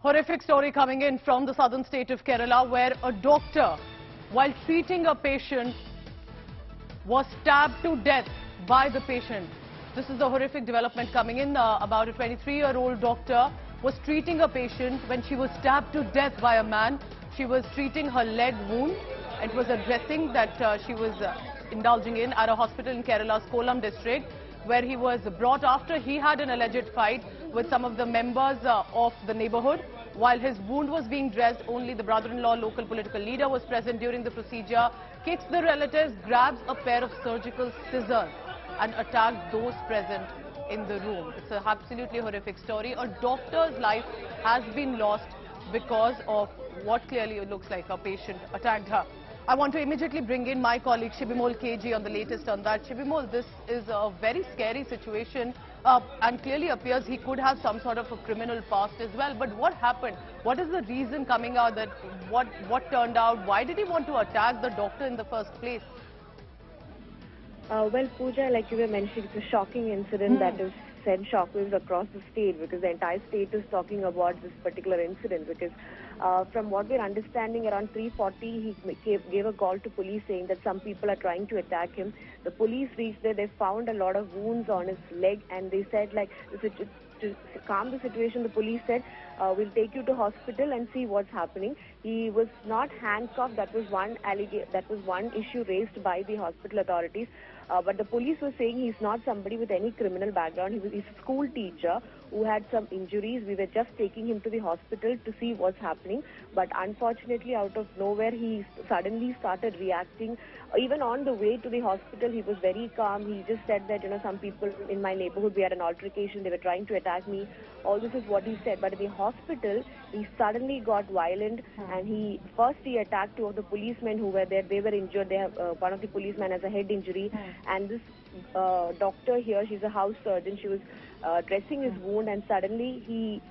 Horrific story coming in from the southern state of Kerala, where a doctor, while treating a patient, was stabbed to death by the patient. This is a horrific development coming in. About a 23-year-old doctor was treating a patient when she was stabbed to death by a man. She was treating her leg wound. It was a dressing that she was indulging in at a hospital in Kerala's Kollam district, where he was brought after he had an alleged fight with some of the members of the neighborhood. While his wound was being dressed, only the brother-in-law, local political leader, was present during the procedure, kicks the relatives, grabs a pair of surgical scissors and attacked those present in the room. It's an absolutely horrific story. A doctor's life has been lost because of what clearly looks like a patient attacked her. I want to immediately bring in my colleague Shibimol KG on the latest on that. Shibimol, this is a very scary situation and clearly appears he could have some sort of a criminal past as well. But what happened? What is the reason coming out that what turned out? Why did he want to attack the doctor in the first place? Well, Pooja, like you were mentioning, it's a shocking incident that has sent shockwaves across the state, because the entire state is talking about this particular incident. Because from what we're understanding, around 3:40, he gave a call to police saying that some people are trying to attack him. The police reached there, they found a lot of wounds on his leg, and they said, like, to calm the situation, the police said, we'll take you to hospital and see what's happening. He was not handcuffed. That was one issue raised by the hospital authorities. But the police was saying he's not somebody with any criminal background. He's a school teacher who had some injuries. We were just taking him to the hospital to see what's happening. But unfortunately, out of nowhere, he suddenly started reacting. Even on the way to the hospital, he was very calm. He just said that, some people in my neighborhood, we had an altercation. They were trying to attack me. All this is what he said. But in the hospital, he suddenly got violent, and he attacked two of the policemen who were there. They were injured. One of the policemen has a head injury. And this doctor here, she's a house surgeon. She was dressing his wound, and suddenly he,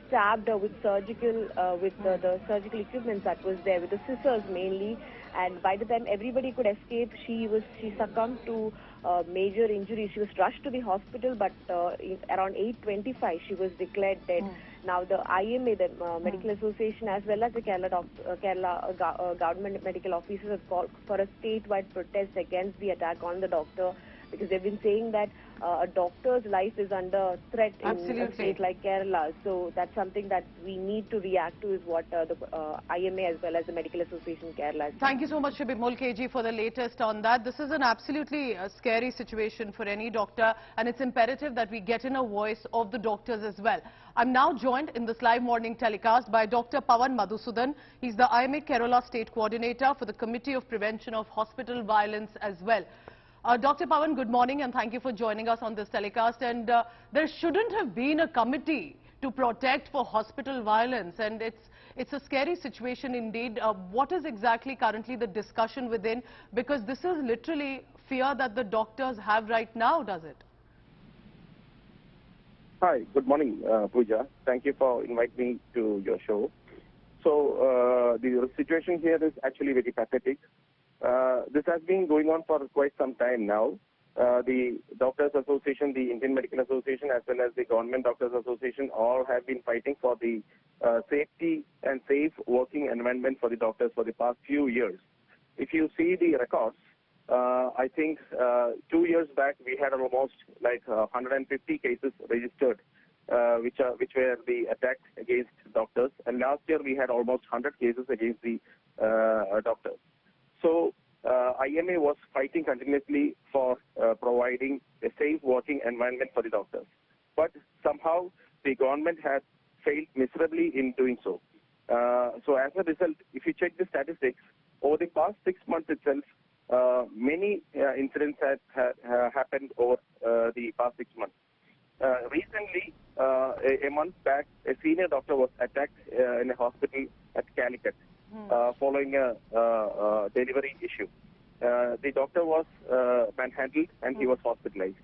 stabbed her with the surgical equipment that was there, with the scissors mainly. And by the time everybody could escape, she succumbed to major injuries. She was rushed to the hospital, but around 8:25, she was declared dead. Now the IMA, the Medical Association, as well as the Kerala government medical officers have called for a statewide protest against the attack on the doctor, because they've been saying that a doctor's life is under threat in a state like Kerala. So that's something that we need to react to, is what the IMA as well as the Medical Association Kerala. Thank you so much, Shibimol KG, for the latest on that. This is an absolutely scary situation for any doctor, and it's imperative that we get in a voice of the doctors as well. I'm now joined in this live morning telecast by Dr. Pawan Madhusudan. He's the IMA Kerala State Coordinator for the Committee of Prevention of Hospital Violence as well. Dr. Pawan, good morning, and thank you for joining us on this telecast. And there shouldn't have been a committee to protect for hospital violence, and it's a scary situation indeed. What is exactly currently the discussion within? Because this is literally fear that the doctors have right now, does it? Hi, good morning, Pooja. Thank you for inviting me to your show. So the situation here is actually very pathetic. This has been going on for quite some time now. The Doctors Association, the Indian Medical Association, as well as the Government Doctors Association, all have been fighting for the safety and safe working environment for the doctors for the past few years. If you see the records, I think 2 years back we had almost like 150 cases registered, which were the attacks against doctors, and last year we had almost 100 cases against the doctors. So IMA was fighting continuously for providing a safe working environment for the doctors. But somehow the government has failed miserably in doing so. So as a result, if you check the statistics, over the past 6 months itself, many incidents have happened over the past 6 months. Recently, a month back, a senior doctor was attacked in a hospital at Calicut. Following a delivery issue. The doctor was manhandled and he was hospitalized.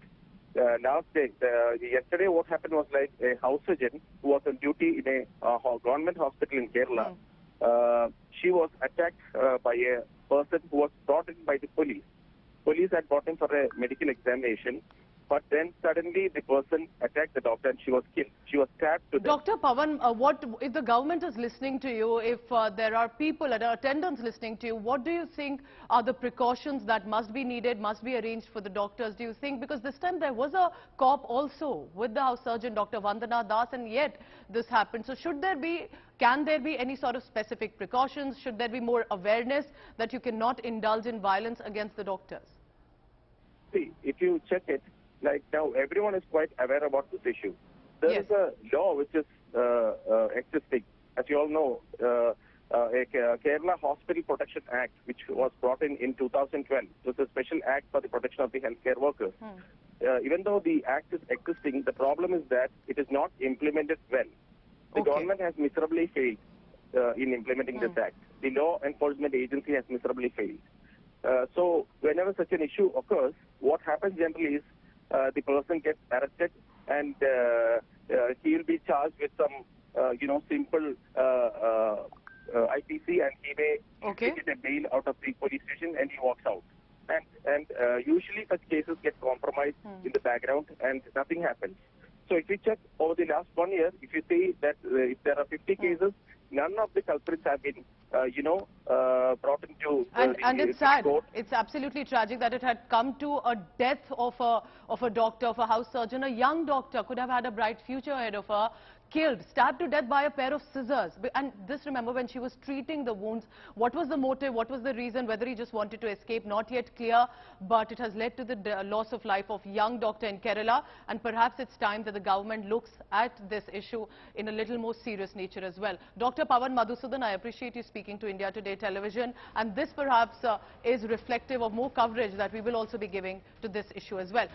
Yesterday what happened was like a house surgeon who was on duty in a government hospital in Kerala. She was attacked by a person who was brought in by the police. Police had brought him for a medical examination, But then suddenly the person attacked the doctor and she was killed. She was stabbed to death. Dr. Pawan, what if the government is listening to you, if there are people, attendants listening to you, what do you think are the precautions that must be needed, must be arranged for the doctors? Do you think, because this time there was a cop also with the house surgeon, Dr. Vandana Das, and yet this happened. So can there be any sort of specific precautions? Should there be more awareness that you cannot indulge in violence against the doctors? See, if you check it, like now everyone is quite aware about this issue. There is a law which is existing. As you all know, a Kerala Hospital Protection Act, which was brought in 2012. It was a special act for the protection of the healthcare workers. Even though the act is existing, the problem is that it is not implemented well. The government has miserably failed in implementing this act. The law enforcement agency has miserably failed. So whenever such an issue occurs, what happens generally is the person gets arrested and he will be charged with some, simple IPC, and he may get a bail out of the police station and he walks out. And usually such cases get compromised in the background and nothing happens. So if you check over the last 1 year, if you see that if there are 50 cases, none of the culprits have been, brought into and it's sad. court. It's absolutely tragic that it had come to a death of a doctor, of a house surgeon. A young doctor could have had a bright future ahead of her. Killed, stabbed to death by a pair of scissors. And this, remember, when she was treating the wounds, what was the motive, what was the reason, whether he just wanted to escape, not yet clear, but it has led to the loss of life of young doctor in Kerala, and perhaps it's time that the government looks at this issue in a little more serious nature as well. Dr. Pawan Madhusudan, I appreciate you speaking to India Today television, and this perhaps is reflective of more coverage that we will also be giving to this issue as well.